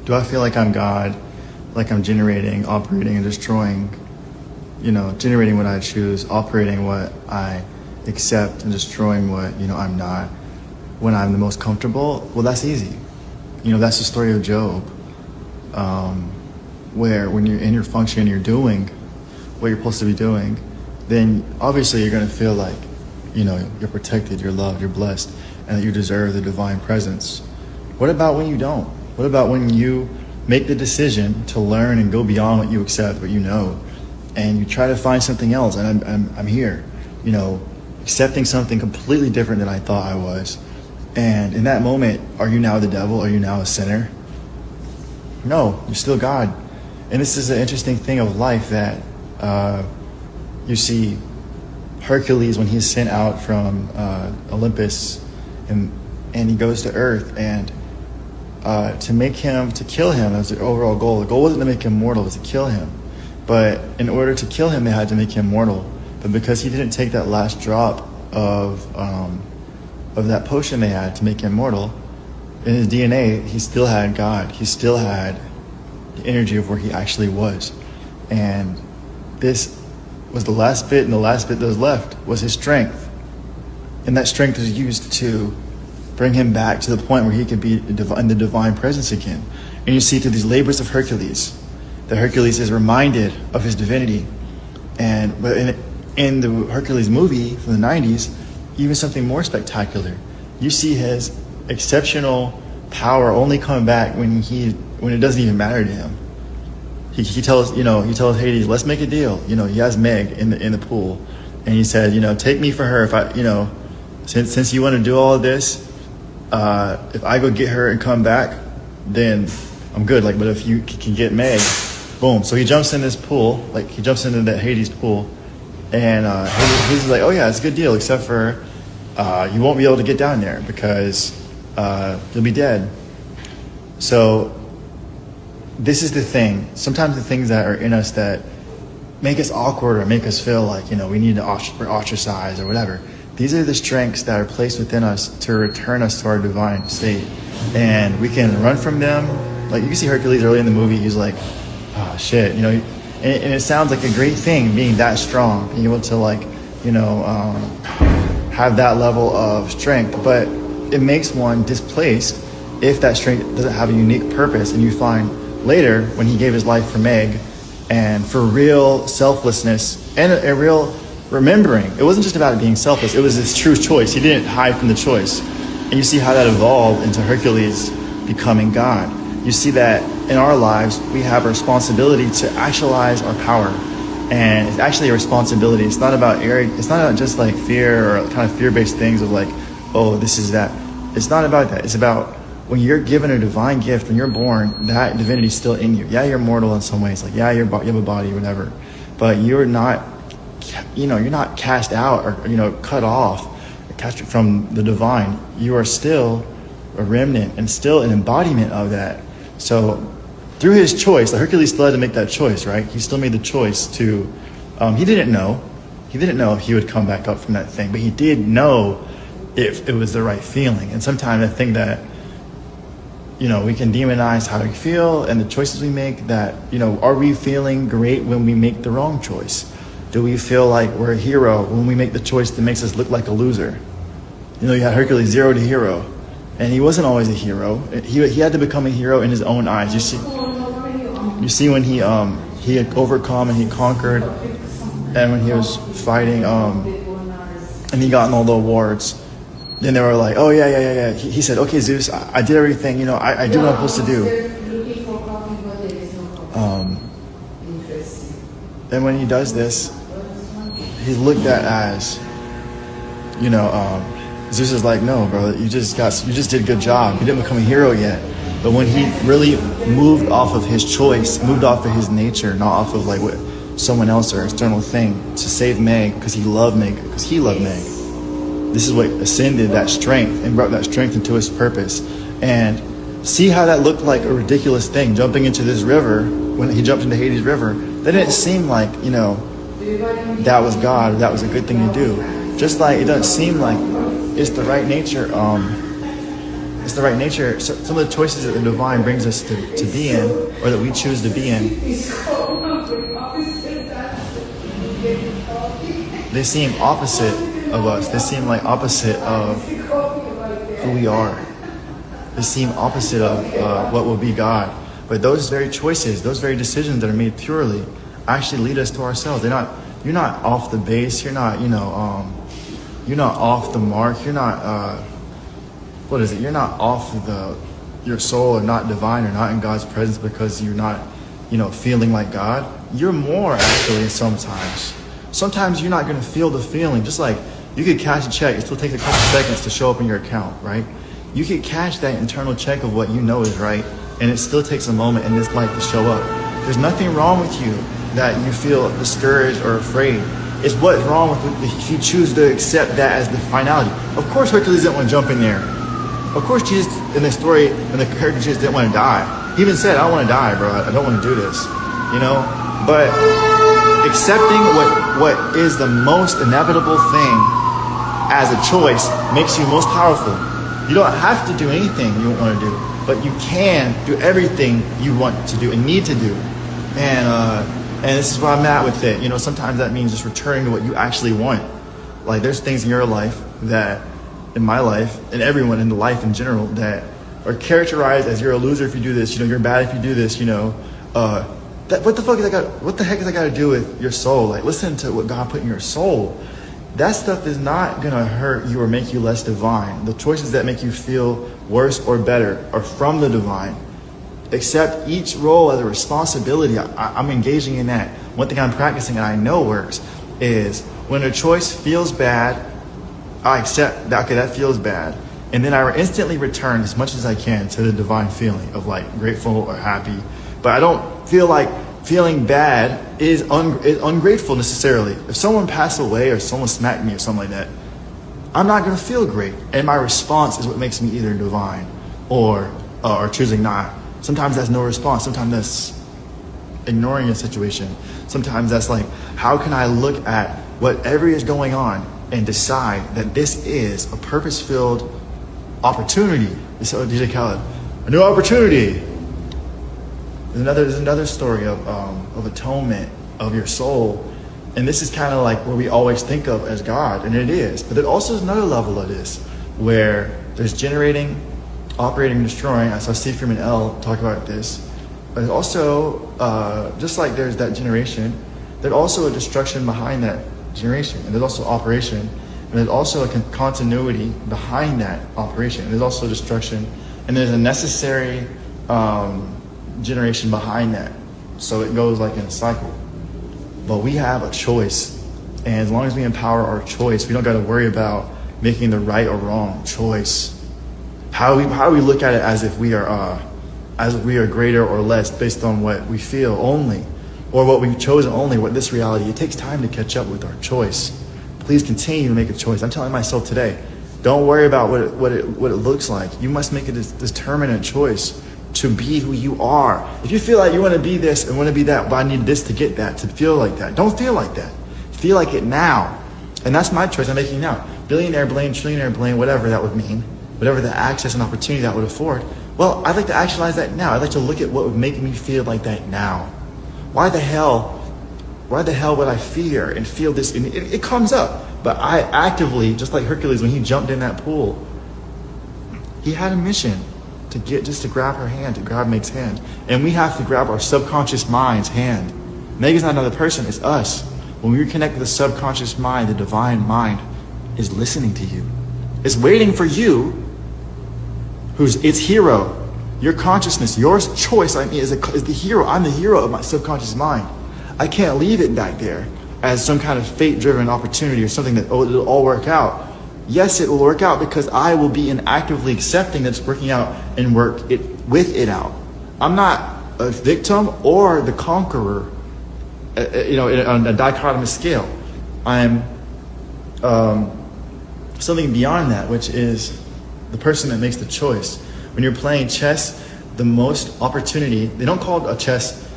Do I feel like I'm God, like I'm generating, operating, and destroying, generating what I choose, operating what I accept, and destroying what, I'm not, when I'm the most comfortable? Well, that's easy. That's the story of Job, where when you're in your function, you're doing what you're supposed to be doing, then obviously you're going to feel like, you're protected, you're loved, you're blessed, and that you deserve the divine presence. What about when you don't? What about when you make the decision to learn and go beyond what you accept, what you know, and you try to find something else? And I'm here, accepting something completely different than I thought I was. And in that moment, are you now the devil? Are you now a sinner? No, you're still God. And this is an interesting thing of life that you see Hercules when he's sent out from Olympus, and he goes to Earth, and to kill him as the overall goal. The goal wasn't to make him mortal, it was to kill him. But in order to kill him, they had to make him mortal. But because he didn't take that last drop of that potion they had to make him mortal, in his DNA, he still had God. He still had the energy of where he actually was. And this was the last bit, and the last bit that was left was his strength. And that strength was used to bring him back to the point where he could be in the divine presence again. And you see through these labors of Hercules, that Hercules is reminded of his divinity. But in the Hercules movie from the 90s, even something more spectacular. You see his exceptional power only come back when it doesn't even matter to him. He tells Hades, let's make a deal. He has Meg in the pool, and he said, take me for her. If I, since you want to do all of this, if I go get her and come back, then I'm good. But if you can get Meg, boom. So he jumps in this pool, he jumps into that Hades pool, and Hades is like, oh yeah, it's a good deal, except for you won't be able to get down there because you'll be dead. So this is the thing. Sometimes the things that are in us that make us awkward or make us feel like, we need to ostracize or whatever. These are the strengths that are placed within us to return us to our divine state. And we can run from them. You can see Hercules early in the movie, he's like, oh shit, and it sounds like a great thing being that strong, being able to have that level of strength. But it makes one displaced if that strength doesn't have a unique purpose. And you find later when he gave his life for Meg and for real selflessness and a real remembering, it wasn't just about it being selfless, it was his true choice. He didn't hide from the choice. And you see how that evolved into Hercules becoming God. You see that in our lives, we have a responsibility to actualize our power. And it's actually a responsibility. It's not about it's not about just fear or kind of fear-based things of oh, this is that. It's not about that. It's about when you're given a divine gift, when you're born, that divinity is still in you. Yeah, you're mortal in some ways. You have a body, whatever. But you're not, you're not cast out or, cut off, cast from the divine. You are still a remnant and still an embodiment of that. So through his choice, Hercules still had to make that choice, right? He still made the choice to, he didn't know if he would come back up from that thing, but he did know if it was the right feeling. And sometimes I think that, we can demonize how we feel and the choices we make that, are we feeling great when we make the wrong choice? Do we feel like we're a hero when we make the choice that makes us look like a loser? You had Hercules 0 to hero, and he wasn't always a hero. He had to become a hero in his own eyes. You see when he had overcome and he conquered, and when he was fighting, and he got all the awards. Then they were like, oh, yeah. He said, okay, Zeus, I did everything, I do what I'm supposed to do. And when he does this, he's looked at as, Zeus is like, no, bro, you just did a good job. You didn't become a hero yet. But when he really moved off of his choice, moved off of his nature, not off of what someone else or external thing, to save Meg, because he loved Meg, this is what ascended that strength and brought that strength into his purpose. And see how that looked like a ridiculous thing, jumping into this river. When he jumped into Hades River, that didn't seem like, that was God, or that was a good thing to do. Just like it doesn't seem like it's the right nature It's the right nature. So some of the choices that the divine brings us to be in, or that we choose to be in, they seem opposite of us. They seem like opposite of who we are. They seem opposite of what will be God. But those very choices, those very decisions that are made purely, actually lead us to ourselves. You're not off the base. You're not, you're not off the mark. You're not, You're not off your soul, or not divine, or not in God's presence because you're not, feeling like God. You're more, actually, sometimes. Sometimes you're not going to feel the feeling. Just like you could cash a check, it still takes a couple seconds to show up in your account, right? You could cash that internal check of what you know is right, and it still takes a moment in this life to show up. There's nothing wrong with you that you feel discouraged or afraid. It's what's wrong with if you choose to accept that as the finality. Of course Hercules didn't want to jump in there. Of course Jesus, in the story, in the character Jesus didn't want to die. He even said, I don't want to die, bro. I don't want to do this. But accepting what is the most inevitable thing as a choice makes you most powerful. You don't have to do anything you don't want to do, but you can do everything you want to do and need to do. And this is where I'm at with it. Sometimes that means just returning to what you actually want. Like there's things in your life that, in my life, and everyone in the life in general, that are characterized as you're a loser if you do this. You're bad if you do this. What the heck is that got to do with your soul? Like, listen to what God put in your soul. That stuff is not going to hurt you or make you less divine. The choices that make you feel worse or better are from the divine. Accept each role as a responsibility. I'm engaging in that. One thing I'm practicing and I know works is when a choice feels bad, I accept that, okay, that feels bad. And then I instantly return as much as I can to the divine feeling of like grateful or happy. But I don't feel like feeling bad is ungrateful necessarily. If someone passed away or someone smacked me or something like that, I'm not going to feel great. And my response is what makes me either divine or choosing not. Sometimes that's no response. Sometimes that's ignoring a situation. Sometimes that's like, how can I look at whatever is going on and decide that this is a purpose-filled opportunity? So DJ Khaled, a new opportunity. There's another story of atonement of your soul. And this is kind of like what we always think of as God, and it is. But there also is another level of this where there's generating, operating, and destroying. I saw Steve Freeman L talk about this. But also, just like there's that generation, there's also a destruction behind that generation. And there's also operation. And there's also a continuity behind that operation. And there's also destruction. And there's a necessary generation behind that. So it goes like in a cycle. But we have a choice. And as long as we empower our choice, we don't got to worry about making the right or wrong choice. How do we look at it as if we are greater or less based on what we feel only, or what we've chosen only, what this reality. It takes time to catch up with our choice. Please continue to make a choice. I'm telling myself today, don't worry about what it looks like. You must make a determinate choice to be who you are. If you feel like you want to be this and want to be that, but I need this to get that, to feel like that. Don't feel like that. Feel like it now. And that's my choice I'm making now. Billionaire blame, trillionaire blame, whatever that would mean, whatever the access and opportunity that would afford. Well, I'd like to actualize that now. I'd like to look at what would make me feel like that now. Why the hell would I fear and feel this? And it comes up. But I actively, just like Hercules when he jumped in that pool, he had a mission to grab her hand, to grab Meg's hand. And we have to grab our subconscious mind's hand. Meg is not another person, it's us. When we reconnect with the subconscious mind, the divine mind is listening to you. It's waiting for you, who's its hero. Your consciousness, your choice, is the hero. I'm the hero of my subconscious mind. I can't leave it back there as some kind of fate-driven opportunity or something that, it'll all work out. Yes, it will work out because I will be actively accepting that it's working out and work it with it out. I'm not a victim or the conqueror, on a dichotomous scale. I'm something beyond that, which is the person that makes the choice. When you're playing chess, the most opportunity, they don't call it a chess,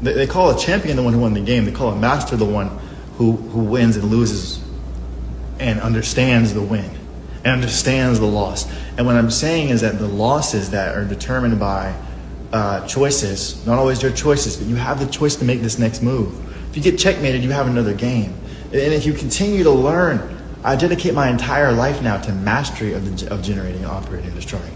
they call a champion the one who won the game. They call a master the one who wins and loses and understands the win. and understands the loss. And what I'm saying is that the losses that are determined by choices, not always your choices, but you have the choice to make this next move. If you get checkmated, you have another game. And if you continue to learn, I dedicate my entire life now to mastery of generating, operating, and destroying.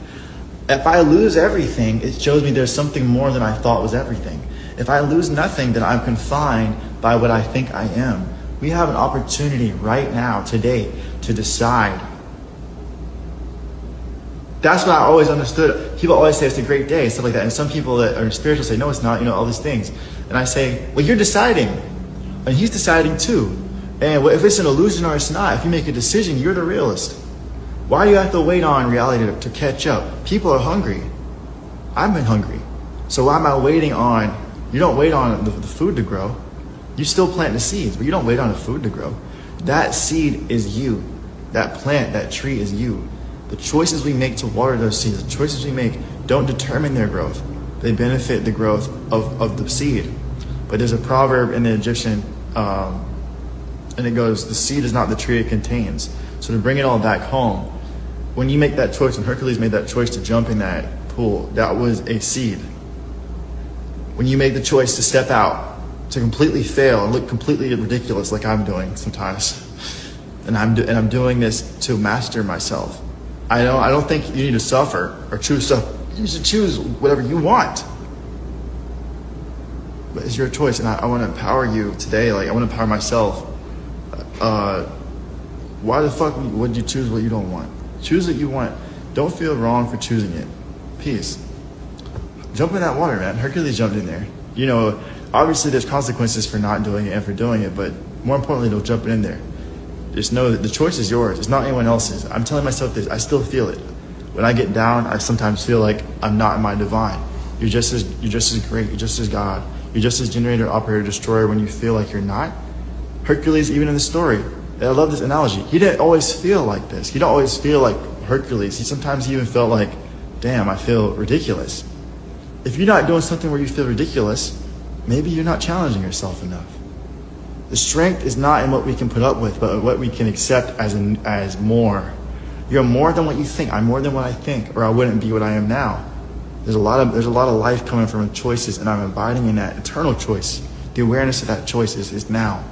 If I lose everything, it shows me there's something more than I thought was everything. If I lose nothing, then I'm confined by what I think I am. We have an opportunity right now, today, to decide. That's what I always understood. People always say it's a great day, stuff like that. And some people that are spiritual say, no, it's not, all these things. And I say, well, you're deciding. And he's deciding too. And if it's an illusion or it's not, if you make a decision, you're the realist. Why do you have to wait on reality to catch up? People are hungry. I've been hungry. So why am I waiting on, you don't wait on the food to grow. You still plant the seeds, but you don't wait on the food to grow. That seed is you. That plant, that tree is you. The choices we make to water those seeds, the choices we make don't determine their growth. They benefit the growth of the seed. But there's a proverb in the Egyptian, and it goes, the seed is not the tree it contains. So to bring it all back home, when you make that choice, when Hercules made that choice to jump in that pool, that was a seed. When you make the choice to step out, to completely fail and look completely ridiculous like I'm doing sometimes, and I'm doing this to master myself. I don't think you need to suffer or choose stuff. You should choose whatever you want. But it's your choice, and I want to empower you today. Like, I want to empower myself. Why the fuck would you choose what you don't want? Choose what you want. Don't feel wrong for choosing it. Peace. Jump in that water, man. Hercules jumped in there. Obviously there's consequences for not doing it and for doing it, but more importantly, don't jump in there. Just know that the choice is yours. It's not anyone else's. I'm telling myself this. I still feel it. When I get down, I sometimes feel like I'm not in my divine. You're just as great. You're just as God. You're just as generator, operator, destroyer when you feel like you're not. Hercules, even in the story, I love this analogy. He didn't always feel like this. He didn't always feel like Hercules. Sometimes he even felt like, damn, I feel ridiculous. If you're not doing something where you feel ridiculous, maybe you're not challenging yourself enough. The strength is not in what we can put up with, but what we can accept as more. You're more than what you think. I'm more than what I think, or I wouldn't be what I am now. There's a lot of life coming from choices, and I'm abiding in that eternal choice. The awareness of that choice is now.